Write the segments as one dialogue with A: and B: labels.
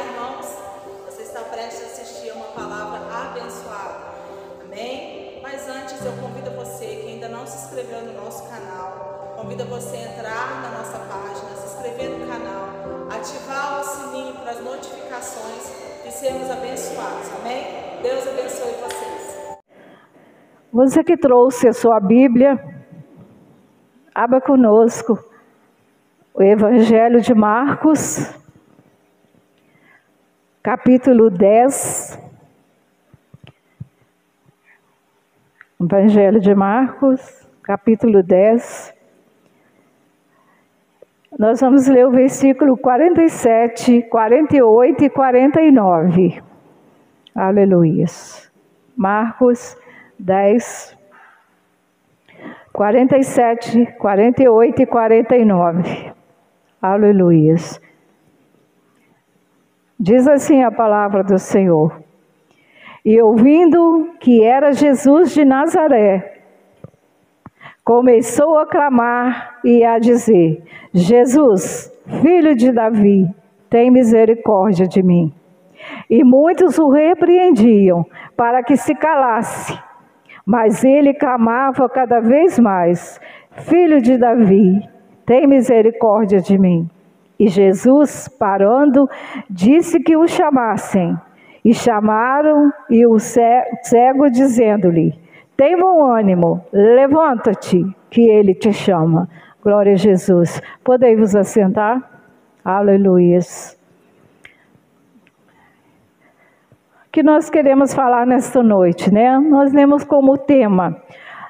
A: irmãos? Você está prestes a assistir a uma palavra abençoada. Amém? Mas antes eu convido você que ainda não se inscreveu no nosso canal, convido você a entrar na nossa página, se inscrever no canal, ativar o sininho para as notificações e sermos abençoados. Amém? Deus abençoe vocês.
B: Você que trouxe a sua Bíblia, abra conosco o Evangelho de Marcos, capítulo 10. Evangelho de Marcos, capítulo 10. Nós vamos ler o versículo 47, 48 e 49. Aleluia. Marcos 10, 47, 48 e 49. Aleluia. Diz assim a palavra do Senhor: E ouvindo que era Jesus de Nazaré, começou a clamar e a dizer: Jesus, filho de Davi, tem misericórdia de mim. E muitos o repreendiam para que se calasse, mas ele clamava cada vez mais: Filho de Davi, tem misericórdia de mim. E Jesus, parando, disse que o chamassem. E chamaram e o cego, dizendo-lhe: Tem bom ânimo, levanta-te, que ele te chama. Glória a Jesus. Podem vos assentar? Aleluia. O que nós queremos falar nesta noite, né? Nós lemos como tema: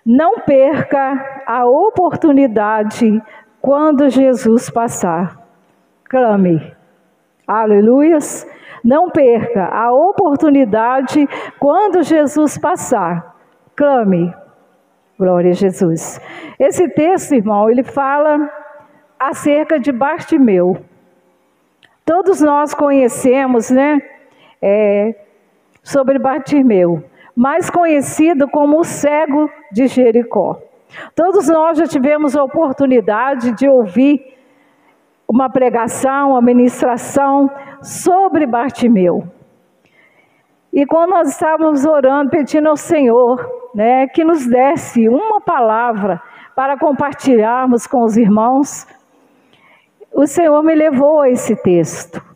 B: não perca a oportunidade quando Jesus passar. Clame. Aleluias. Não perca a oportunidade quando Jesus passar. Clame. Glória a Jesus. Esse texto, irmão, ele fala acerca de Bartimeu. Todos nós conhecemos, né? Sobre Bartimeu, mais conhecido como o cego de Jericó. Todos nós já tivemos a oportunidade de ouvir uma pregação, uma ministração sobre Bartimeu. E quando nós estávamos orando, pedindo ao Senhor, né, que nos desse uma palavra para compartilharmos com os irmãos, o Senhor me levou a esse texto.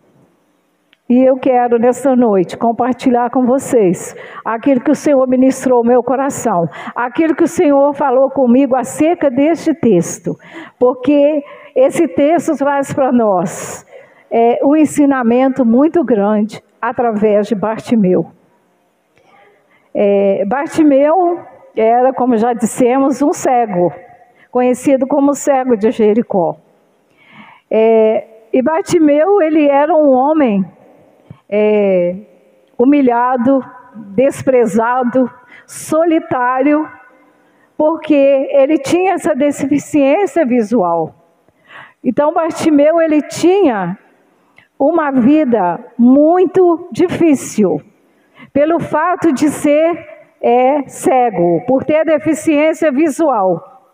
B: E eu quero, nesta noite, compartilhar com vocês aquilo que o Senhor ministrou ao meu coração, aquilo que o Senhor falou comigo acerca deste texto, porque esse texto traz para nós um ensinamento muito grande através de Bartimeu. Bartimeu era, como já dissemos, um cego, conhecido como cego de Jericó. E Bartimeu, ele era um homem humilhado, desprezado, solitário, porque ele tinha essa deficiência visual. Então Bartimeu, ele tinha uma vida muito difícil, pelo fato de ser cego, por ter deficiência visual.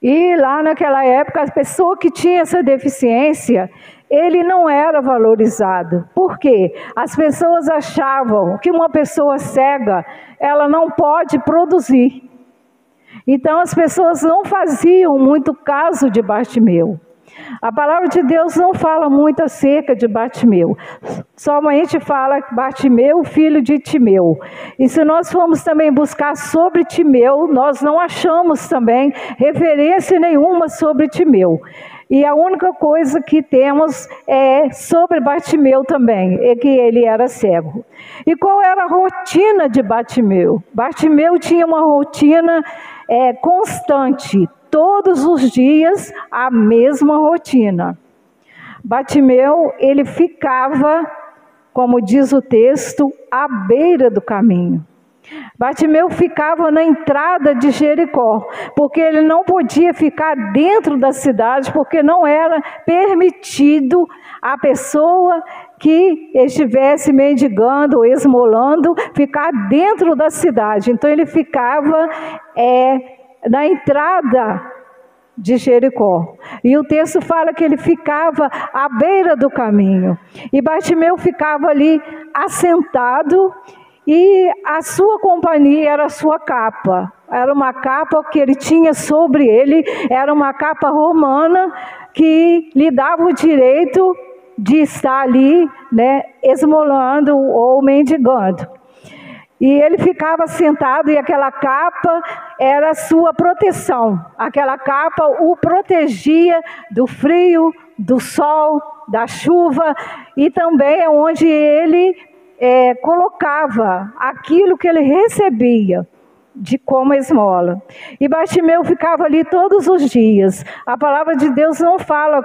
B: E lá naquela época, a pessoa que tinha essa deficiência, ele não era valorizado. Por quê? As pessoas achavam que uma pessoa cega, ela não pode produzir. Então as pessoas não faziam muito caso de Bartimeu. A palavra de Deus não fala muito acerca de Bartimeu. Somente fala Bartimeu, filho de Timeu. E se nós formos também buscar sobre Timeu, nós não achamos também referência nenhuma sobre Timeu. E a única coisa que temos sobre Bartimeu também, é que ele era cego. E qual era a rotina de Bartimeu? Bartimeu tinha uma rotina constante, todos os dias a mesma rotina. Bartimeu, ele ficava, como diz o texto, à beira do caminho. Bartimeu ficava na entrada de Jericó, porque ele não podia ficar dentro da cidade, porque não era permitido a pessoa que estivesse mendigando ou esmolando ficar dentro da cidade. Então ele ficava na entrada de Jericó. E o texto fala que ele ficava à beira do caminho. E Bartimeu ficava ali assentado, e a sua companhia era a sua capa. Era uma capa que ele tinha sobre ele, era uma capa romana que lhe dava o direito de estar ali, né, esmolando ou mendigando. E ele ficava sentado, e aquela capa era a sua proteção. Aquela capa o protegia do frio, do sol, da chuva, e também é onde ele colocava aquilo que ele recebia como esmola. E Bartimeu ficava ali todos os dias. A palavra de Deus não fala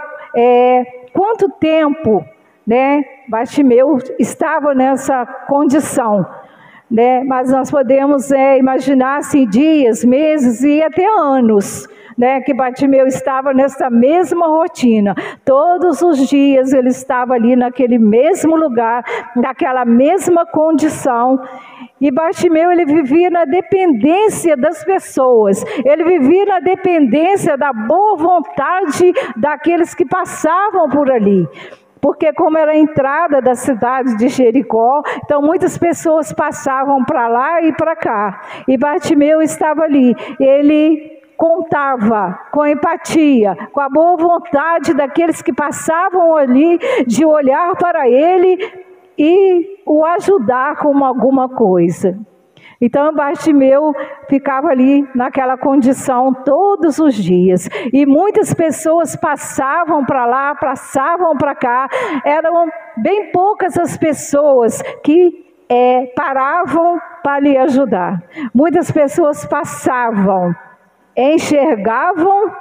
B: quanto tempo, né, Bartimeu estava nessa condição, né? Mas nós podemos imaginar assim, dias, meses e até anos, né, que Bartimeu estava nessa mesma rotina. Todos os dias ele estava ali naquele mesmo lugar, naquela mesma condição. E Bartimeu, ele vivia na dependência das pessoas, ele vivia na dependência da boa vontade daqueles que passavam por ali. Porque como era a entrada da cidade de Jericó, então muitas pessoas passavam para lá e para cá. E Bartimeu estava ali, ele contava com empatia, com a boa vontade daqueles que passavam ali, de olhar para ele e o ajudar com alguma coisa. Então Bartimeu ficava ali naquela condição todos os dias. E muitas pessoas passavam para lá, passavam para cá. Eram bem poucas as pessoas que paravam para lhe ajudar. Muitas pessoas passavam, enxergavam,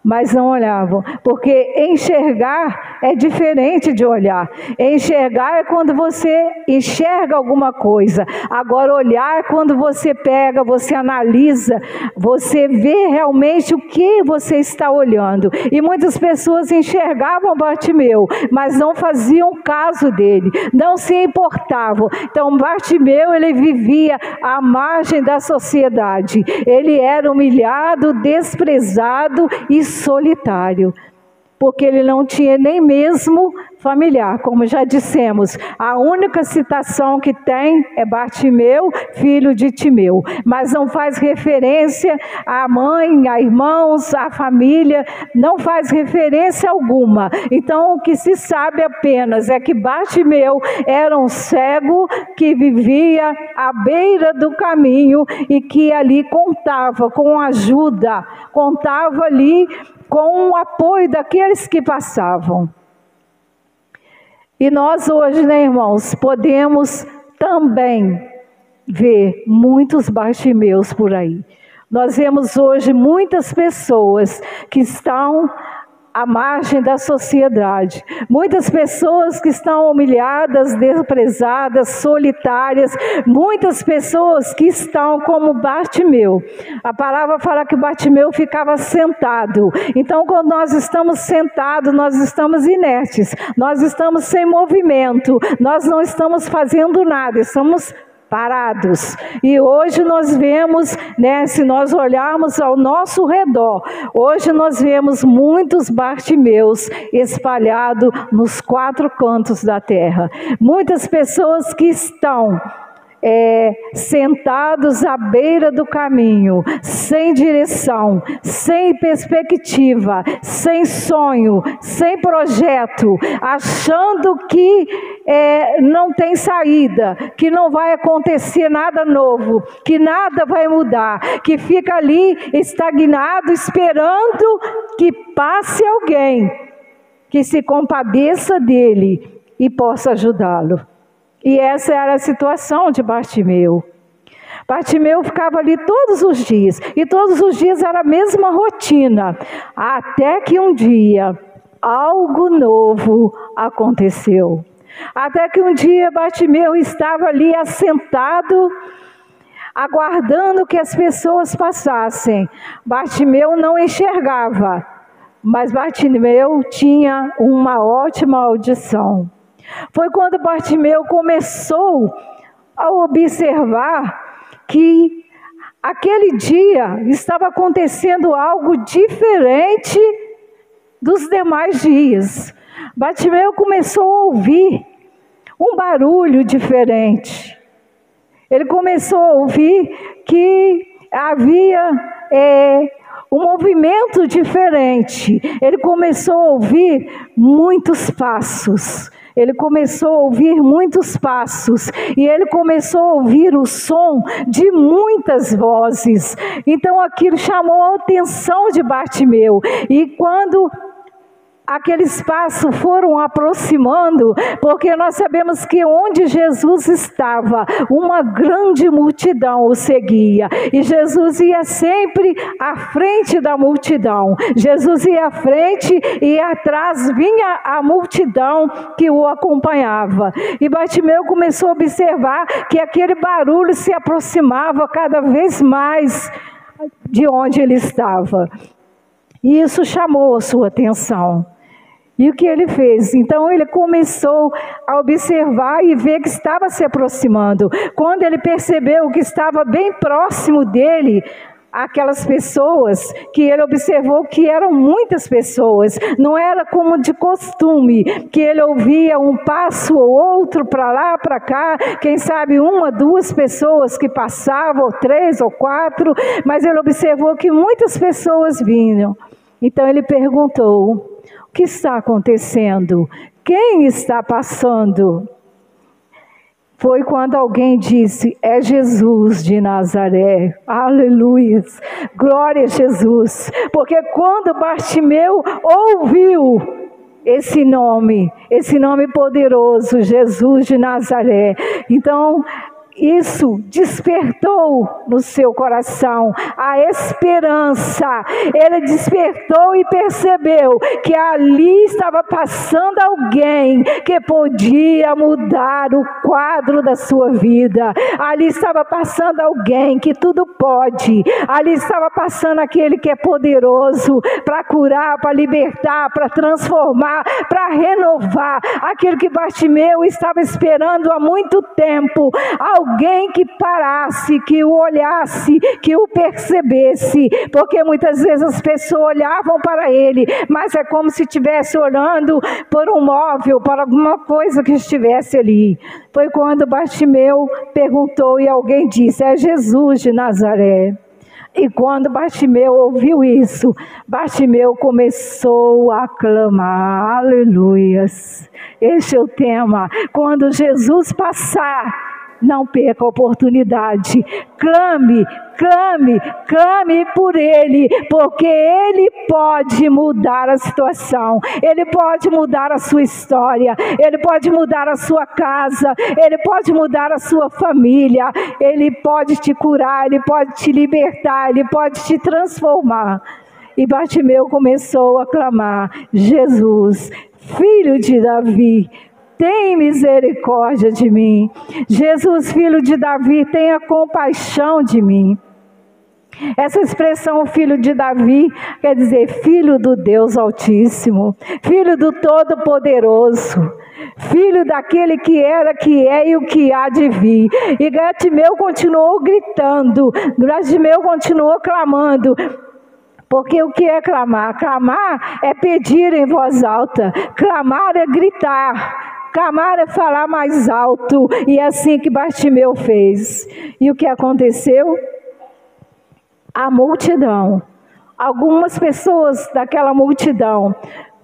B: mas não olhavam, porque enxergar é diferente de olhar. Enxergar é quando você enxerga alguma coisa. Agora olhar é quando você pega, você analisa, você vê realmente o que você está olhando. E muitas pessoas enxergavam Bartimeu, mas não faziam caso dele, não se importavam. Então Bartimeu, ele vivia à margem da sociedade. Ele era humilhado, desprezado e solitário, porque ele não tinha nem mesmo familiar, como já dissemos. A única citação que tem é Bartimeu, filho de Timeu, mas não faz referência à mãe, a irmãos, à família, não faz referência alguma. Então o que se sabe apenas é que Bartimeu era um cego que vivia à beira do caminho e que ali contava com ajuda, contava ali com o apoio daqueles que passavam. E nós hoje, né, irmãos, podemos também ver muitos Bartimeus por aí. Nós vemos hoje muitas pessoas que estão à margem da sociedade. Muitas pessoas que estão humilhadas, desprezadas, solitárias. Muitas pessoas que estão como Bartimeu. A palavra fala que Bartimeu ficava sentado. Então, quando nós estamos sentados, nós estamos inertes. Nós estamos sem movimento. Nós não estamos fazendo nada. Estamos parados. E hoje nós vemos, né, se nós olharmos ao nosso redor, hoje nós vemos muitos Bartimeus espalhados nos 4 cantos da terra. Muitas pessoas que estão sentados à beira do caminho, sem direção, sem perspectiva, sem sonho, sem projeto, achando que não tem saída, que não vai acontecer nada novo, que nada vai mudar, que fica ali estagnado, esperando que passe alguém que se compadeça dele e possa ajudá-lo. E essa era a situação de Bartimeu. Bartimeu ficava ali todos os dias, e todos os dias era a mesma rotina, até que um dia algo novo aconteceu. Até que um dia Bartimeu estava ali assentado, aguardando que as pessoas passassem. Bartimeu não enxergava, mas Bartimeu tinha uma ótima audição. Foi quando Bartimeu começou a observar que aquele dia estava acontecendo algo diferente dos demais dias. Bartimeu começou a ouvir um barulho diferente. Ele começou a ouvir que havia um movimento diferente. Ele começou a ouvir muitos passos. Ele começou a ouvir muitos passos e ele começou a ouvir o som de muitas vozes. Então aquilo chamou a atenção de Bartimeu. E quando aqueles passos foram aproximando, porque nós sabemos que onde Jesus estava, uma grande multidão o seguia, e Jesus ia sempre à frente da multidão. Jesus ia à frente e atrás vinha a multidão que o acompanhava. E Bartimeu começou a observar que aquele barulho se aproximava cada vez mais de onde ele estava. E isso chamou a sua atenção. E o que ele fez? Então ele começou a observar e ver que estava se aproximando. Quando ele percebeu que estava bem próximo dele, aquelas pessoas, que ele observou que eram muitas pessoas, não era como de costume, que ele ouvia um passo ou outro para lá, para cá, quem sabe 1, 2 pessoas que passavam, ou 3 ou 4, mas ele observou que muitas pessoas vinham. Então ele perguntou: o que está acontecendo? Quem está passando? Foi quando alguém disse: é Jesus de Nazaré. Aleluia, glória a Jesus. Porque quando Bartimeu ouviu esse nome poderoso, Jesus de Nazaré, então isso despertou no seu coração a esperança. Ele despertou e percebeu que ali estava passando alguém que podia mudar o quadro da sua vida. Ali estava passando alguém que tudo pode. Ali estava passando aquele que é poderoso para curar, para libertar, para transformar, para renovar. Aquele que Bartimeu estava esperando há muito tempo. Alguém que parasse, que o olhasse, que o percebesse, porque muitas vezes as pessoas olhavam para ele, mas é como se estivesse olhando por um móvel, para alguma coisa que estivesse ali. Foi quando Bartimeu perguntou e alguém disse: é Jesus de Nazaré. E quando Bartimeu ouviu isso, Bartimeu começou a clamar. Aleluias. Este é o tema. Quando Jesus passar, não perca a oportunidade. Clame, clame, clame por Ele, porque Ele pode mudar a situação. Ele pode mudar a sua história. Ele pode mudar a sua casa. Ele pode mudar a sua família. Ele pode te curar. Ele pode te libertar. Ele pode te transformar. E Bartimeu começou a clamar: Jesus, filho de Davi, tem misericórdia de mim. Jesus, filho de Davi, tenha compaixão de mim. Essa expressão filho de Davi quer dizer filho do Deus Altíssimo, filho do Todo-Poderoso, filho daquele que era, que é e o que há de vir. E Bartimeu continuou gritando, Bartimeu continuou clamando. Porque o que é clamar? Clamar é pedir em voz alta, clamar é gritar. Clamar é falar mais alto, e é assim que Bartimeu fez. E o que aconteceu? A multidão, algumas pessoas daquela multidão,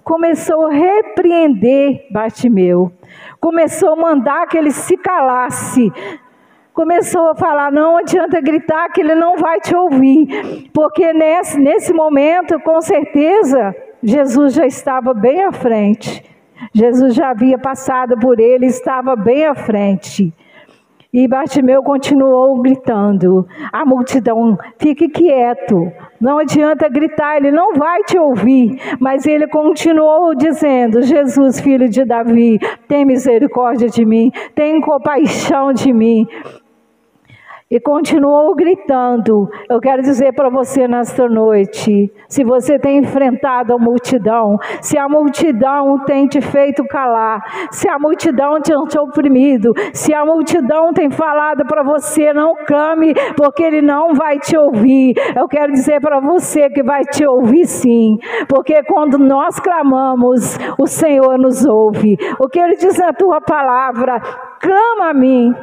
B: começou a repreender Bartimeu, começou a mandar que ele se calasse, começou a falar: não adianta gritar que ele não vai te ouvir, porque nesse momento, com certeza, Jesus já estava bem à frente. Jesus já havia passado por ele, estava bem à frente. E Bartimeu continuou gritando. A multidão: fique quieto, não adianta gritar, ele não vai te ouvir. Mas ele continuou dizendo: Jesus, filho de Davi, tem misericórdia de mim, tem compaixão de mim. E continuou gritando. Eu quero dizer para você nesta noite, se você tem enfrentado a multidão, se a multidão tem te feito calar, se a multidão tem te oprimido, se a multidão tem falado para você, não clame, porque ele não vai te ouvir. Eu quero dizer para você que vai te ouvir sim, porque quando nós clamamos, o Senhor nos ouve. O que ele diz na tua palavra, clama a mim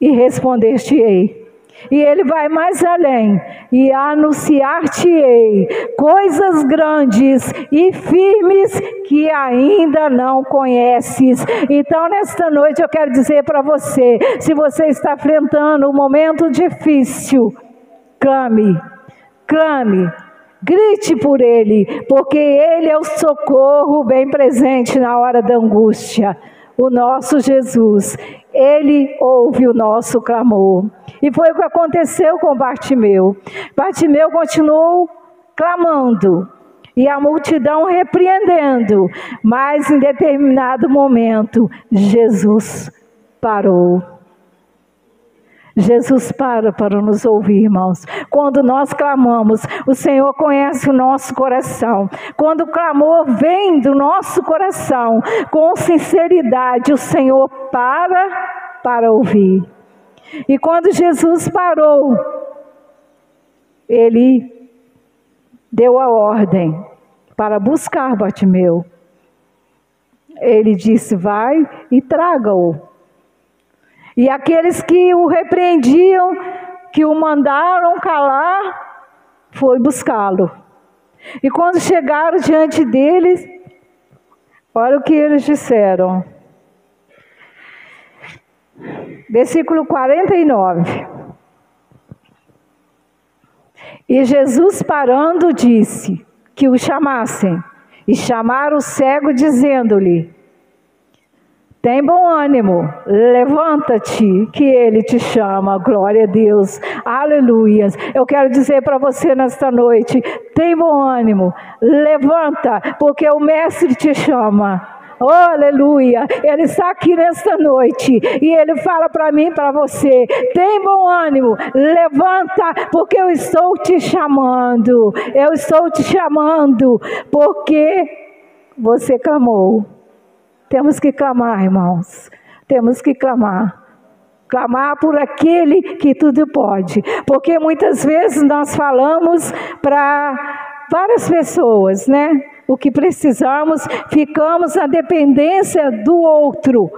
B: e responder-te-ei. E ele vai mais além, e anunciar-te-ei coisas grandes e firmes que ainda não conheces. Então nesta noite eu quero dizer para você, se você está enfrentando um momento difícil, clame, clame, grite por ele, porque ele é o socorro bem presente na hora da angústia. O nosso Jesus, ele ouve o nosso clamor. E foi o que aconteceu com Bartimeu. Bartimeu continuou clamando e a multidão repreendendo, mas em determinado momento Jesus parou. Jesus para nos ouvir, irmãos. Quando nós clamamos, o Senhor conhece o nosso coração. Quando o clamor vem do nosso coração, com sinceridade, o Senhor para ouvir. E quando Jesus parou, ele deu a ordem para buscar Bartimeu. Ele disse, vai e traga-o. E aqueles que o repreendiam, que o mandaram calar, foi buscá-lo. E quando chegaram diante deles, olha o que eles disseram. Versículo 49. E Jesus parando disse que o chamassem. E chamaram o cego dizendo-lhe, tem bom ânimo, levanta-te, que ele te chama, glória a Deus, aleluias. Eu quero dizer para você nesta noite, tem bom ânimo, levanta, porque o Mestre te chama, oh, aleluia. Ele está aqui nesta noite, e ele fala para mim e para você, tem bom ânimo, levanta, porque eu estou te chamando, porque você clamou. Temos que clamar, irmãos. Temos que clamar. Clamar por aquele que tudo pode. Porque muitas vezes nós falamos para várias pessoas, né? O que precisamos, ficamos na dependência do outro.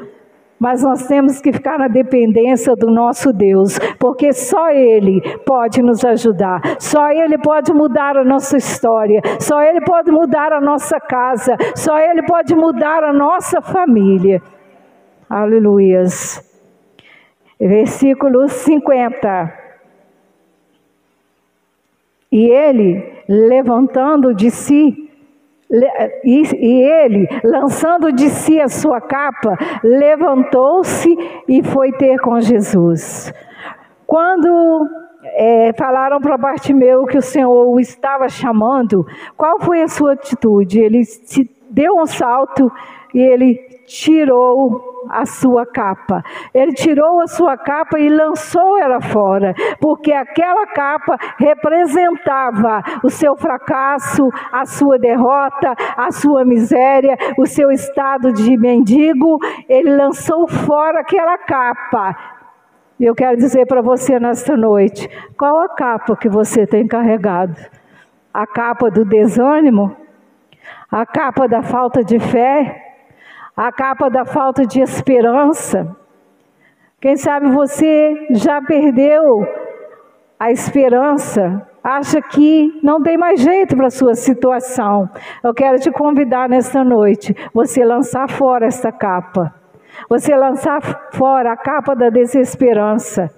B: Mas nós temos que ficar na dependência do nosso Deus, porque só Ele pode nos ajudar, só Ele pode mudar a nossa história, só Ele pode mudar a nossa casa, só Ele pode mudar a nossa família. Aleluias. Versículo 50. E ele, levantando de si, e ele, lançando de si a sua capa, levantou-se e foi ter com Jesus. Quando falaram para Bartimeu que o Senhor o estava chamando, qual foi a sua atitude? Ele se deu um salto e ele tirou a sua capa. Ele tirou a sua capa e lançou ela fora, porque aquela capa representava o seu fracasso, a sua derrota, a sua miséria, o seu estado de mendigo. Ele lançou fora aquela capa. Eu quero dizer para você nesta noite, qual a capa que você tem carregado? A capa do desânimo? A capa da falta de fé? A capa da falta de esperança? Quem sabe você já perdeu a esperança, acha que não tem mais jeito para a sua situação. Eu quero te convidar nesta noite, você lançar fora esta capa. Você lançar fora a capa da desesperança.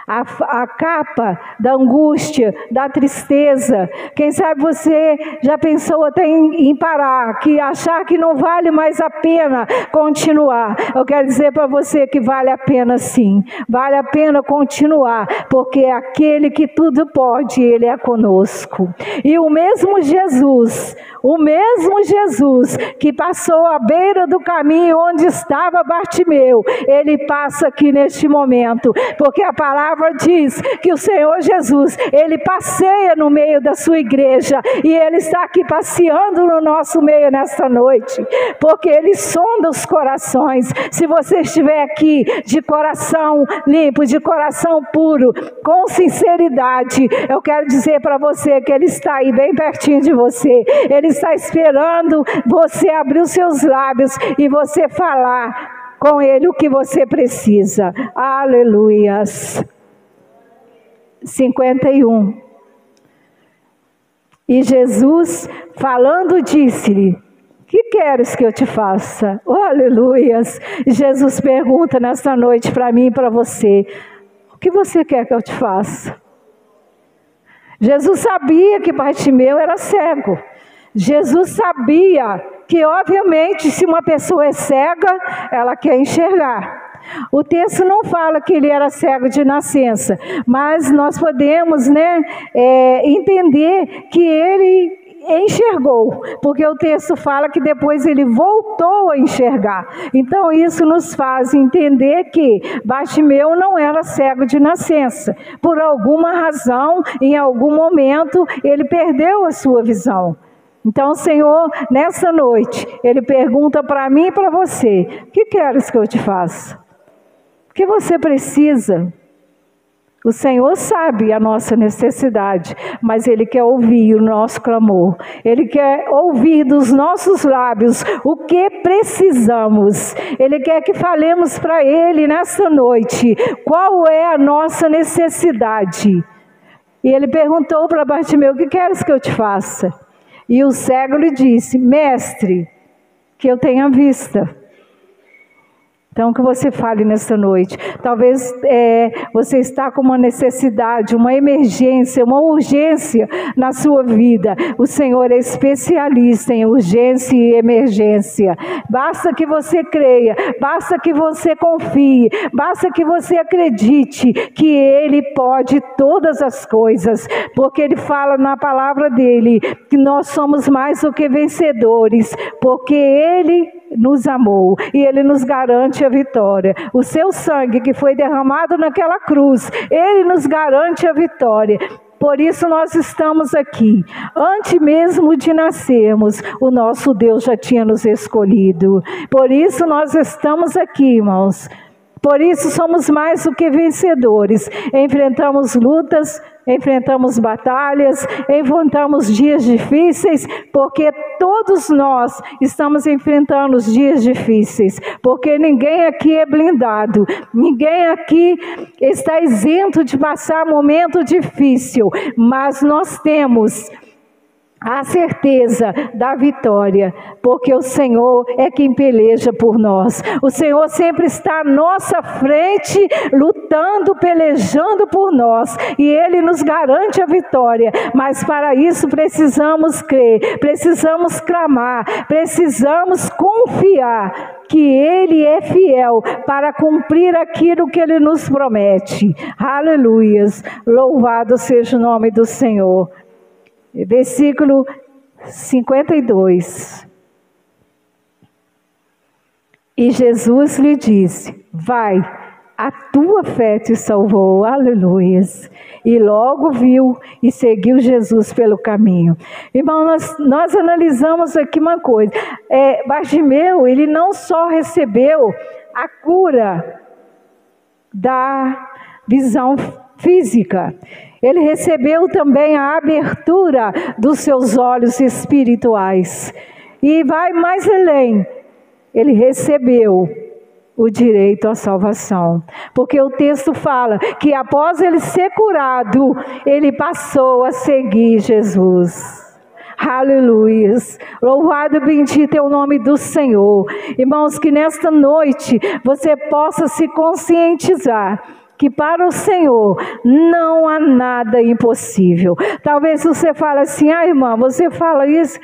B: a capa da angústia, da tristeza. Quem sabe você já pensou até em parar, que achar que não vale mais a pena continuar. Eu quero dizer para você que vale a pena sim, vale a pena continuar, porque aquele que tudo pode, Ele é conosco. E o mesmo Jesus que passou à beira do caminho onde estava Bartimeu, Ele passa aqui neste momento, porque a palavra diz que o Senhor Jesus, Ele passeia no meio da sua igreja, e Ele está aqui passeando no nosso meio nesta noite, porque Ele sonda os corações. Se você estiver aqui de coração limpo, de coração puro, com sinceridade, eu quero dizer para você que Ele está aí bem pertinho de você. Ele está esperando você abrir os seus lábios e você falar com Ele o que você precisa. Aleluias. 51. E Jesus, falando, disse-lhe: que queres que eu te faça? Oh, aleluias. Jesus pergunta nesta noite para mim e para você: o que você quer que eu te faça? Jesus sabia que Bartimeu era cego. Jesus sabia que, obviamente, se uma pessoa é cega, ela quer enxergar. O texto não fala que ele era cego de nascença, mas nós podemos, entender que ele enxergou, porque o texto fala que depois ele voltou a enxergar. Então isso nos faz entender que Bartimeu não era cego de nascença. Por alguma razão, em algum momento, ele perdeu a sua visão. Então o Senhor, nessa noite, Ele pergunta para mim e para você: o que queres que eu te faça? O que você precisa? O Senhor sabe a nossa necessidade, mas Ele quer ouvir o nosso clamor. Ele quer ouvir dos nossos lábios o que precisamos. Ele quer que falemos para Ele nessa noite qual é a nossa necessidade. E Ele perguntou para Bartimeu: o que queres que eu te faça? E o cego lhe disse: mestre, que eu tenha vista. Então, que você fale nesta noite. Talvez você está com uma necessidade, uma emergência, uma urgência na sua vida. O Senhor é especialista em urgência e emergência. Basta que você creia, basta que você confie, basta que você acredite que Ele pode todas as coisas. Porque Ele fala na palavra dEle que nós somos mais do que vencedores, porque Ele nos amou e Ele nos garante a vitória. O seu sangue que foi derramado naquela cruz, Ele nos garante a vitória. Por isso nós estamos aqui. Antes mesmo de nascermos, o nosso Deus já tinha nos escolhido. Por isso nós estamos aqui, irmãos. Por isso somos mais do que vencedores. Enfrentamos lutas, enfrentamos batalhas, enfrentamos dias difíceis, porque todos nós estamos enfrentando os dias difíceis, porque ninguém aqui é blindado, ninguém aqui está isento de passar momento difícil, mas nós temos a certeza da vitória, porque o Senhor é quem peleja por nós. O Senhor sempre está à nossa frente, lutando, pelejando por nós, e Ele nos garante a vitória. Mas para isso precisamos crer, precisamos clamar, precisamos confiar que Ele é fiel para cumprir aquilo que Ele nos promete. Aleluias, louvado seja o nome do Senhor. Versículo 52. E Jesus lhe disse: vai, a tua fé te salvou. Aleluias. E logo viu e seguiu Jesus pelo caminho. Irmão, nós analisamos aqui uma coisa. Bartimeu, ele não só recebeu a cura da visão física, ele recebeu também a abertura dos seus olhos espirituais. E vai mais além, ele recebeu o direito à salvação. Porque o texto fala que após ele ser curado, ele passou a seguir Jesus. Aleluia, louvado e bendito é o nome do Senhor. Irmãos, que nesta noite você possa se conscientizar que para o Senhor não há nada impossível. Talvez você fale assim: irmã, você fala isso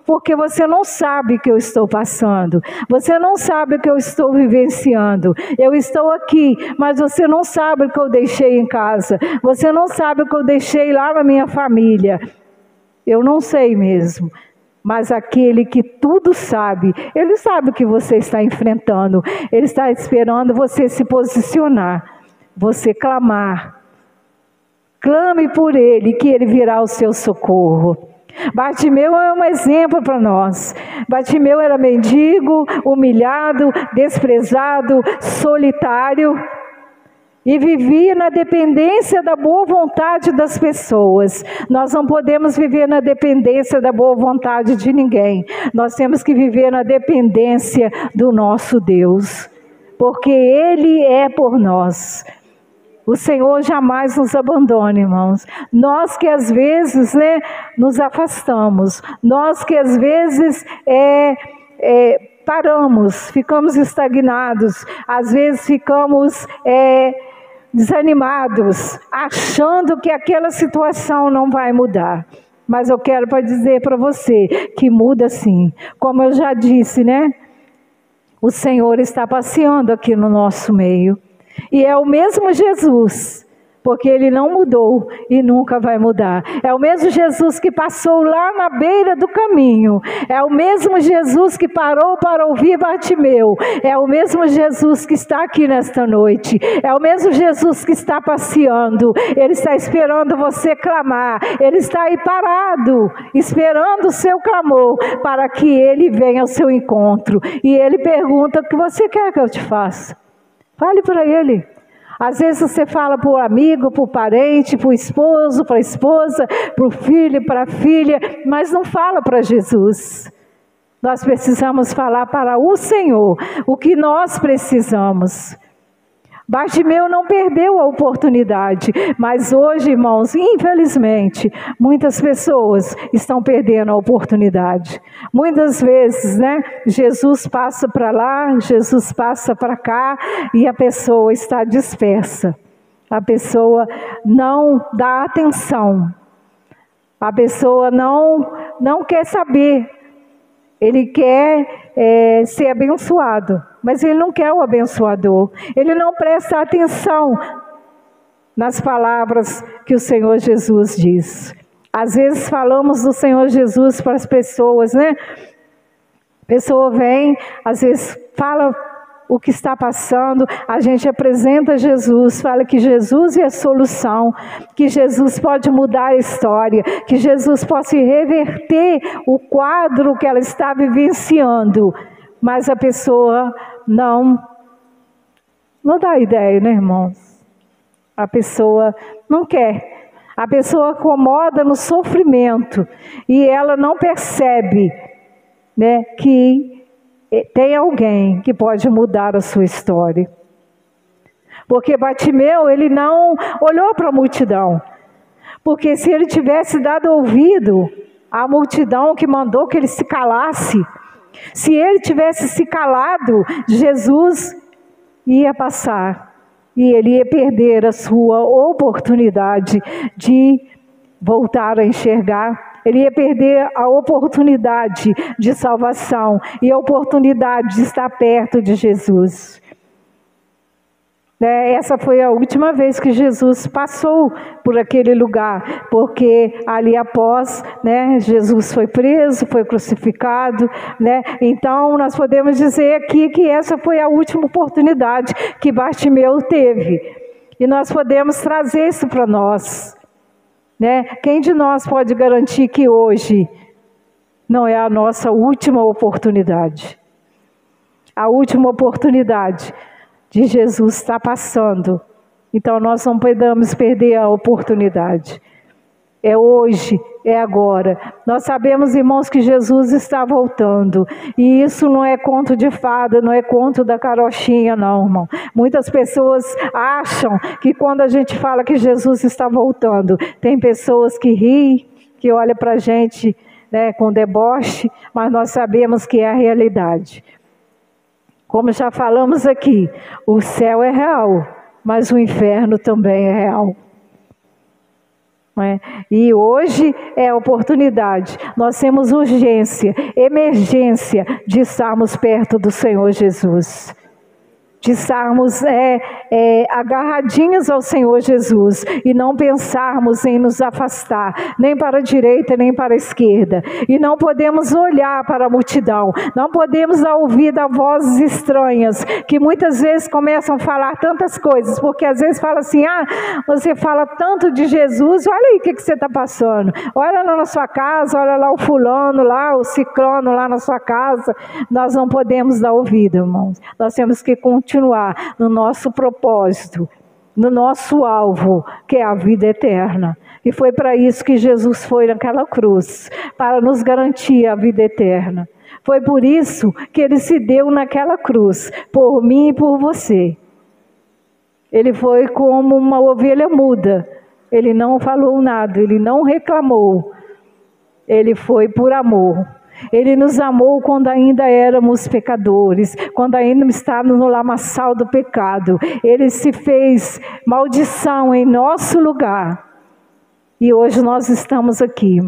B: porque você não sabe o que eu estou passando, você não sabe o que eu estou vivenciando. Eu estou aqui, mas você não sabe o que eu deixei em casa, você não sabe o que eu deixei lá na minha família. Eu não sei mesmo, mas aquele que tudo sabe, Ele sabe o que você está enfrentando. Ele está esperando você se posicionar, você clamar. Clame por Ele, que Ele virá ao seu socorro. Bartimeu é um exemplo para nós. Bartimeu era mendigo, humilhado, desprezado, solitário e vivia na dependência da boa vontade das pessoas. Nós não podemos viver na dependência da boa vontade de ninguém. Nós temos que viver na dependência do nosso Deus, porque Ele é por nós. O Senhor jamais nos abandona, irmãos. Nós que às vezes nos afastamos, nós que às vezes paramos, ficamos estagnados, às vezes ficamos desanimados, achando que aquela situação não vai mudar. Mas eu quero dizer para você que muda sim. Como eu já disse, o Senhor está passeando aqui no nosso meio. E é o mesmo Jesus, porque Ele não mudou e nunca vai mudar. É o mesmo Jesus que passou lá na beira do caminho. É o mesmo Jesus que parou para ouvir Bartimeu. É o mesmo Jesus que está aqui nesta noite. É o mesmo Jesus que está passeando. Ele está esperando você clamar. Ele está aí parado, esperando o seu clamor, para que Ele venha ao seu encontro. E Ele pergunta: o que você quer que eu te faça? Fale para Ele. Às vezes você fala para o amigo, para o parente, para o esposo, para a esposa, para o filho, para a filha, mas não fala para Jesus. Nós precisamos falar para o Senhor o que nós precisamos. Bartimeu não perdeu a oportunidade, mas hoje, irmãos, infelizmente, muitas pessoas estão perdendo a oportunidade. Muitas vezes, Jesus passa para lá, Jesus passa para cá e a pessoa está dispersa. A pessoa não dá atenção. A pessoa não quer saber. Ele quer ser abençoado, mas ele não quer o abençoador. Ele não presta atenção nas palavras que o Senhor Jesus diz. Às vezes falamos do Senhor Jesus para as pessoas, A pessoa vem, às vezes fala o que está passando, a gente apresenta Jesus, fala que Jesus é a solução, que Jesus pode mudar a história, que Jesus pode reverter o quadro que ela está vivenciando, mas a pessoa não dá ideia, irmãos? A pessoa não quer, a pessoa acomoda no sofrimento e ela não percebe, que tem alguém que pode mudar a sua história. Porque Bartimeu, ele não olhou para a multidão. Porque se ele tivesse dado ouvido à multidão que mandou que ele se calasse, se ele tivesse se calado, Jesus ia passar. E ele ia perder a sua oportunidade de voltar a enxergar. Ele ia perder a oportunidade de salvação e a oportunidade de estar perto de Jesus. Essa foi a última vez que Jesus passou por aquele lugar, porque ali após, Jesus foi preso, foi crucificado, Então nós podemos dizer aqui que essa foi a última oportunidade que Bartimeu teve. E nós podemos trazer isso para nós. Quem de nós pode garantir que hoje não é a nossa última oportunidade? A última oportunidade de Jesus está passando. Então nós não podemos perder a oportunidade. É hoje, é agora. Nós sabemos, irmãos, que Jesus está voltando. E isso não é conto de fada, não é conto da carochinha, não, irmão. Muitas pessoas acham que quando a gente fala que Jesus está voltando, tem pessoas que riem, que olham para a gente com deboche, mas nós sabemos que é a realidade. Como já falamos aqui, o céu é real mas o inferno também é real. E hoje é a oportunidade, nós temos urgência, emergência de estarmos perto do Senhor Jesus, de estarmos agarradinhos ao Senhor Jesus e não pensarmos em nos afastar, nem para a direita, nem para a esquerda. E não podemos olhar para a multidão, não podemos dar ouvido a vozes estranhas, que muitas vezes começam a falar tantas coisas, porque às vezes fala assim, você fala tanto de Jesus, olha aí o que você está passando, olha lá na sua casa, olha lá o fulano lá, o ciclano lá na sua casa. Nós não podemos dar ouvido, irmãos, nós temos que continuar no nosso propósito, no nosso alvo, que é a vida eterna. E foi para isso que Jesus foi naquela cruz, para nos garantir a vida eterna. Foi por isso que Ele se deu naquela cruz, por mim e por você. Ele foi como uma ovelha muda, Ele não falou nada, Ele não reclamou, Ele foi por amor. Ele nos amou quando ainda éramos pecadores, quando ainda estávamos no lamaçal do pecado. Ele se fez maldição em nosso lugar. E hoje nós estamos aqui.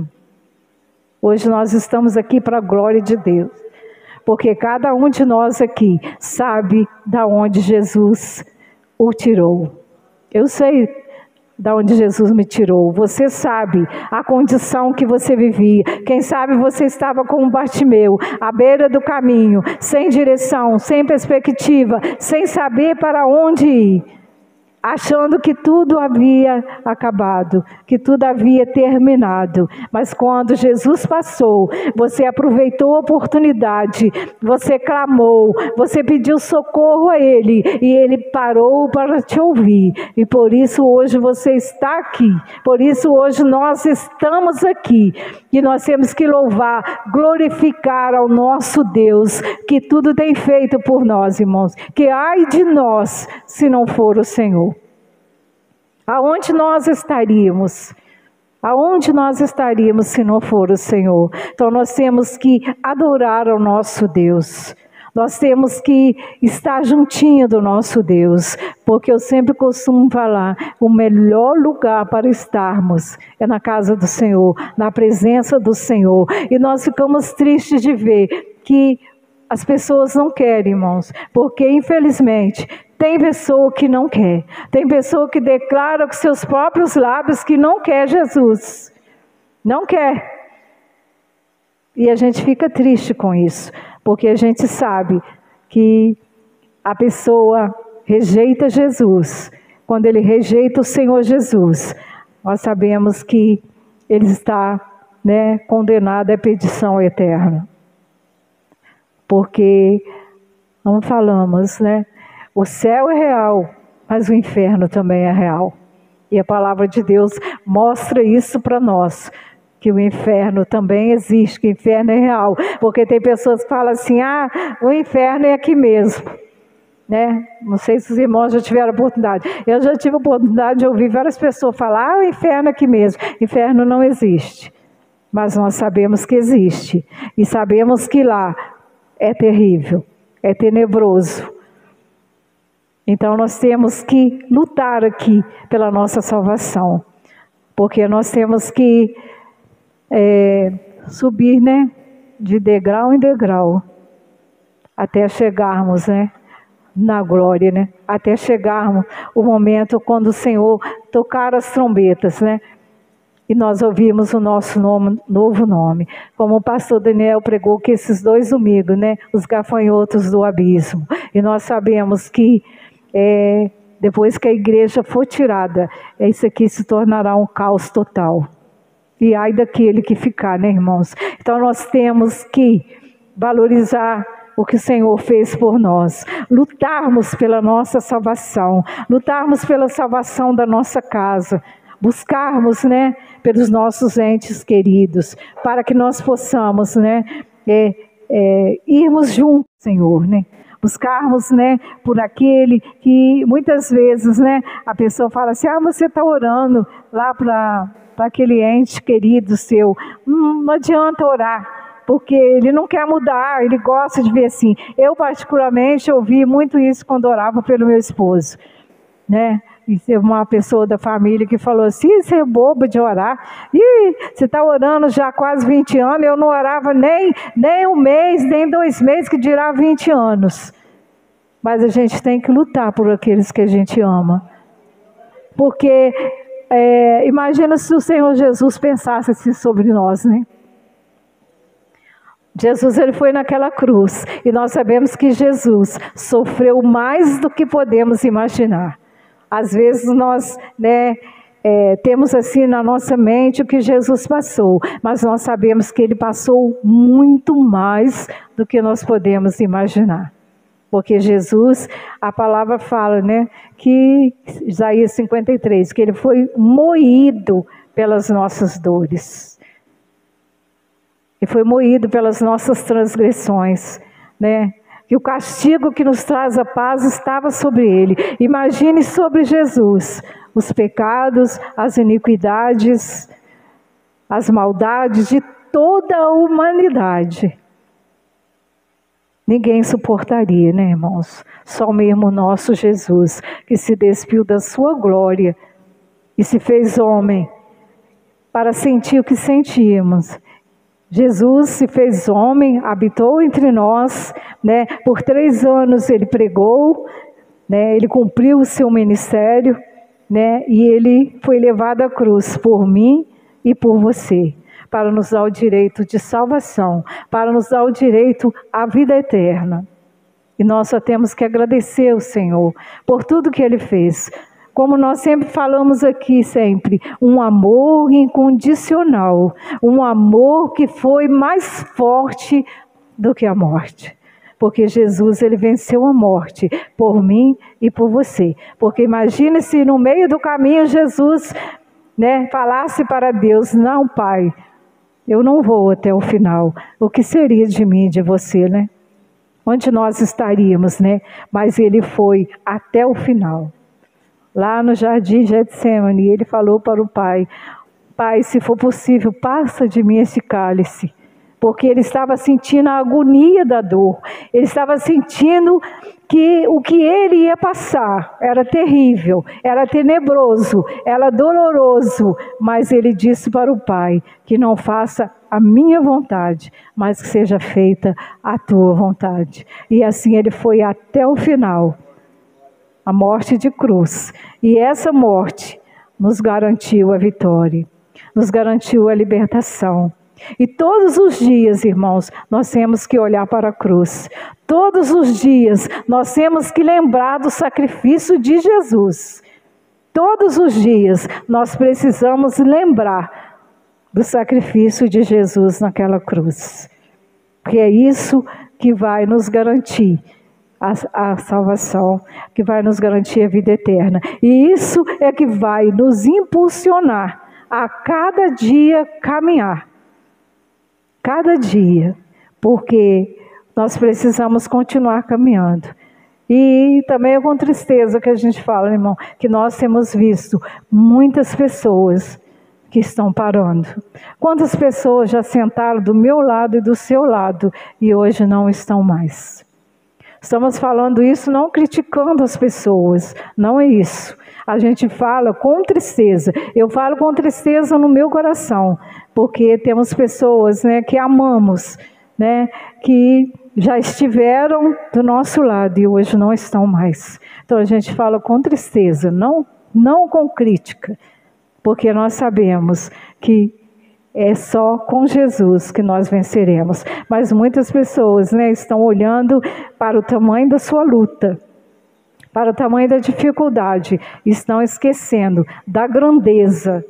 B: Hoje nós estamos aqui para a glória de Deus. Porque cada um de nós aqui sabe de onde Jesus o tirou. Eu sei da onde Jesus me tirou. Você sabe a condição que você vivia. Quem sabe você estava como Bartimeu, à beira do caminho, sem direção, sem perspectiva, sem saber para onde ir, achando que tudo havia acabado, que tudo havia terminado. Mas quando Jesus passou, você aproveitou a oportunidade, você clamou, você pediu socorro a Ele, e Ele parou para te ouvir. E por isso hoje você está aqui, por isso hoje nós estamos aqui, e nós temos que louvar, glorificar ao nosso Deus, que tudo tem feito por nós, irmãos, que ai de nós, se não for o Senhor. Aonde nós estaríamos? Aonde nós estaríamos se não for o Senhor? Então nós temos que adorar ao nosso Deus. Nós temos que estar juntinho do nosso Deus. Porque eu sempre costumo falar, o melhor lugar para estarmos é na casa do Senhor, na presença do Senhor. E nós ficamos tristes de ver que as pessoas não querem, irmãos, porque infelizmente tem pessoa que não quer. Tem pessoa que declara com seus próprios lábios que não quer Jesus. Não quer. E a gente fica triste com isso, porque a gente sabe que a pessoa rejeita Jesus. Quando ele rejeita o Senhor Jesus, nós sabemos que ele está, condenado à perdição eterna. Porque, não falamos, o céu é real, mas o inferno também é real. E a palavra de Deus mostra isso para nós, que o inferno também existe, que o inferno é real. Porque tem pessoas que falam assim, o inferno é aqui mesmo. Não sei se os irmãos já tiveram oportunidade. Eu já tive a oportunidade de ouvir várias pessoas falar, o inferno é aqui mesmo. Inferno não existe. Mas nós sabemos que existe. E sabemos que lá é terrível, é tenebroso. Então nós temos que lutar aqui pela nossa salvação. Porque nós temos que subir, de degrau em degrau, até chegarmos, na glória, até chegarmos o momento quando o Senhor tocar as trombetas, e nós ouvimos o nosso novo nome. Como o pastor Daniel pregou que esses 2 domingos, os gafanhotos do abismo. E nós sabemos que depois que a igreja for tirada, isso aqui se tornará um caos total. E ai daquele que ficar, irmãos? Então nós temos que valorizar o que o Senhor fez por nós, lutarmos pela nossa salvação, lutarmos pela salvação da nossa casa, buscarmos, pelos nossos entes queridos, para que nós possamos, irmos juntos, Senhor, buscarmos, por aquele que muitas vezes, a pessoa fala assim, você está orando lá para aquele ente querido seu. Não adianta orar, porque ele não quer mudar, ele gosta de ver assim. Eu particularmente ouvi muito isso quando orava pelo meu esposo. né? E teve uma pessoa da família que falou assim: você é boba de orar. Ih, você está orando já há quase 20 anos, eu não orava nem um mês, nem 2 meses, que dirá 20 anos. Mas a gente tem que lutar por aqueles que a gente ama. Porque imagina se o Senhor Jesus pensasse assim sobre nós, né? Jesus, ele foi naquela cruz, e nós sabemos que Jesus sofreu mais do que podemos imaginar. Às vezes nós, temos assim na nossa mente o que Jesus passou, mas nós sabemos que ele passou muito mais do que nós podemos imaginar. Porque Jesus, a palavra fala, né, que Isaías 53, que ele foi moído pelas nossas dores. Ele foi moído pelas nossas transgressões, né? Que o castigo que nos traz a paz estava sobre ele. Imagine sobre Jesus os pecados, as iniquidades, as maldades de toda a humanidade. Ninguém suportaria, né, irmãos? Só mesmo o nosso Jesus, que se despiu da sua glória e se fez homem para sentir o que sentíamos. Jesus se fez homem, habitou entre nós, né? Por 3 anos ele pregou, né? Ele cumpriu o seu ministério, né? E ele foi levado à cruz por mim e por você, para nos dar o direito de salvação, para nos dar o direito à vida eterna. E nós só temos que agradecer ao Senhor por tudo que ele fez. Como nós sempre falamos aqui, sempre, um amor incondicional, um amor que foi mais forte do que a morte. Porque Jesus, ele venceu a morte por mim e por você. Porque imagine se no meio do caminho Jesus, né, falasse para Deus: não, Pai, eu não vou até o final. O que seria de mim e de você, né? Onde nós estaríamos, né? Mas ele foi até o final. Lá no jardim de Getsemane, ele falou para o Pai: Pai, se for possível, passa de mim esse cálice. Porque ele estava sentindo a agonia da dor. Ele estava sentindo que o que ele ia passar era terrível, era tenebroso, era doloroso. Mas ele disse para o Pai: que não faça a minha vontade, mas que seja feita a tua vontade. E assim ele foi até o final. A morte de cruz. E essa morte nos garantiu a vitória, nos garantiu a libertação. E todos os dias, irmãos, nós temos que olhar para a cruz. Todos os dias nós temos que lembrar do sacrifício de Jesus. Todos os dias nós precisamos lembrar do sacrifício de Jesus naquela cruz. Porque é isso que vai nos garantir a salvação, que vai nos garantir a vida eterna. E isso é que vai nos impulsionar a cada dia caminhar. Cada dia. Porque nós precisamos continuar caminhando. E também é com tristeza que a gente fala, irmão, que nós temos visto muitas pessoas que estão parando. Quantas pessoas já sentaram do meu lado e do seu lado e hoje não estão mais? Estamos falando isso não criticando as pessoas, não é isso. A gente fala com tristeza. Eu falo com tristeza no meu coração, porque temos pessoas, né, que amamos, né, que já estiveram do nosso lado e hoje não estão mais. Então a gente fala com tristeza, não com crítica, porque nós sabemos que é só com Jesus que nós venceremos. Mas muitas pessoas, né, estão olhando para o tamanho da sua luta, para o tamanho da dificuldade, estão esquecendo da grandeza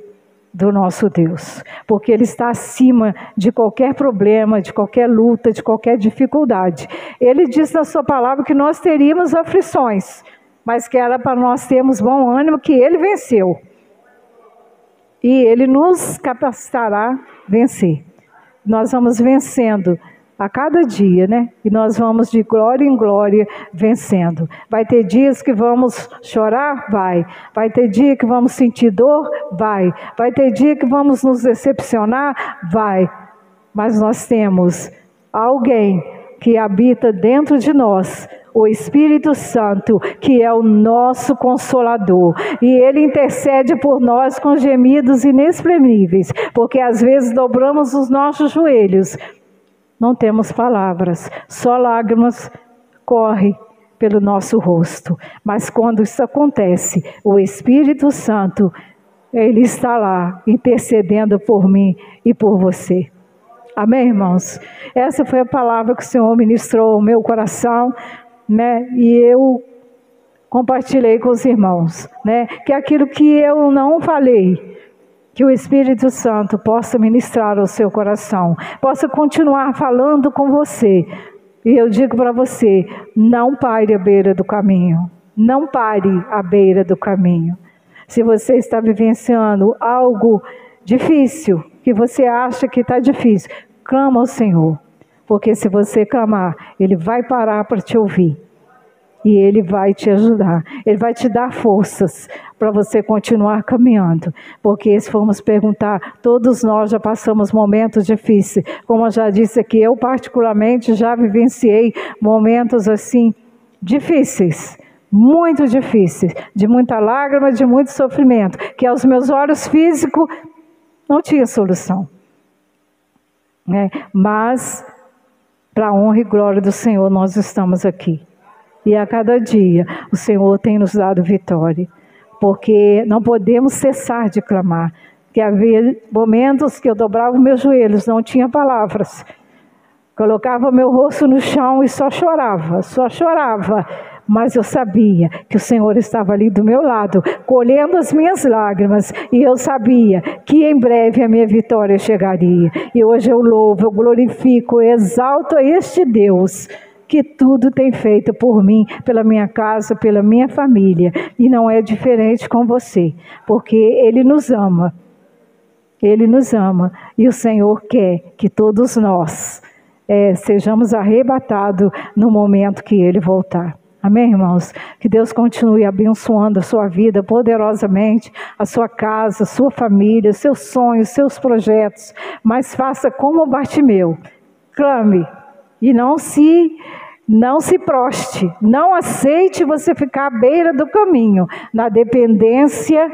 B: do nosso Deus, porque Ele está acima de qualquer problema, de qualquer luta, de qualquer dificuldade. Ele diz na sua palavra que nós teríamos aflições, mas que era para nós termos bom ânimo, que Ele venceu. E Ele nos capacitará a vencer. Nós vamos vencendo a cada dia, né? E nós vamos de glória em glória vencendo. Vai ter dias que vamos chorar? Vai. Vai ter dia que vamos sentir dor? Vai. Vai ter dia que vamos nos decepcionar? Vai. Mas nós temos alguém que habita dentro de nós, o Espírito Santo, que é o nosso Consolador. E Ele intercede por nós com gemidos inexprimíveis, porque às vezes dobramos os nossos joelhos, não temos palavras, só lágrimas correm pelo nosso rosto. Mas quando isso acontece, o Espírito Santo, Ele está lá, intercedendo por mim e por você. Amém, irmãos? Essa foi a palavra que o Senhor ministrou ao meu coração, né? E eu compartilhei com os irmãos, né? Que aquilo que eu não falei, que o Espírito Santo possa ministrar ao seu coração, possa continuar falando com você. E eu digo para você, não pare à beira do caminho. Não pare à beira do caminho. Se você está vivenciando algo difícil, que você acha que está difícil, clama ao Senhor. Porque se você clamar, Ele vai parar para te ouvir. E Ele vai te ajudar. Ele vai te dar forças para você continuar caminhando. Porque se formos perguntar, todos nós já passamos momentos difíceis. Como eu já disse aqui, eu particularmente já vivenciei momentos assim difíceis. Muito difíceis. De muita lágrima, de muito sofrimento. Que aos meus olhos físicos não tinha solução. Mas, para a honra e glória do Senhor, nós estamos aqui. E a cada dia, o Senhor tem nos dado vitória. Porque não podemos cessar de clamar. Que havia momentos que eu dobrava meus joelhos, não tinha palavras. Colocava meu rosto no chão e só chorava. Mas eu sabia que o Senhor estava ali do meu lado, colhendo as minhas lágrimas. E eu sabia que em breve a minha vitória chegaria. E hoje eu louvo, eu glorifico, eu exalto a este Deus que tudo tem feito por mim, pela minha casa, pela minha família. E não é diferente com você, porque Ele nos ama. Ele nos ama. E o Senhor quer que todos nós sejamos arrebatados no momento que Ele voltar. Amém, irmãos? Que Deus continue abençoando a sua vida poderosamente, a sua casa, a sua família, seus sonhos, seus projetos. Mas faça como Bartimeu. Clame e não se proste. Não aceite você ficar à beira do caminho, na dependência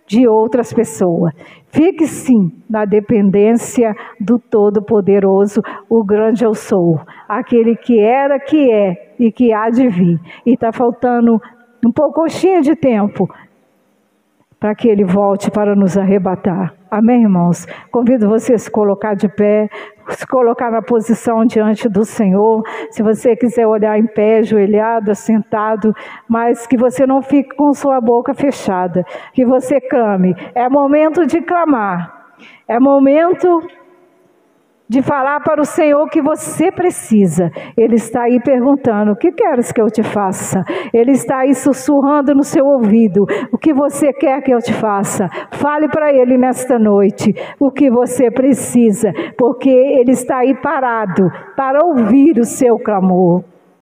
B: de outras pessoas. Fique sim na dependência do Todo-Poderoso, o grande eu sou, aquele que era, que é e que há de vir. E está faltando um pouquinho de tempo para que Ele volte para nos arrebatar. Amém, irmãos? Convido você a se colocar de pé, se colocar na posição diante do Senhor. Se você quiser olhar em pé, ajoelhado, sentado, mas que você não fique com sua boca fechada, que você clame. É momento de clamar, é momento de falar para o Senhor o que você precisa. Ele está aí perguntando, o que queres que eu te faça? Ele está aí sussurrando no seu ouvido, o que você quer que eu te faça? Fale para Ele nesta noite o que você precisa, porque Ele está aí parado para ouvir o seu clamor.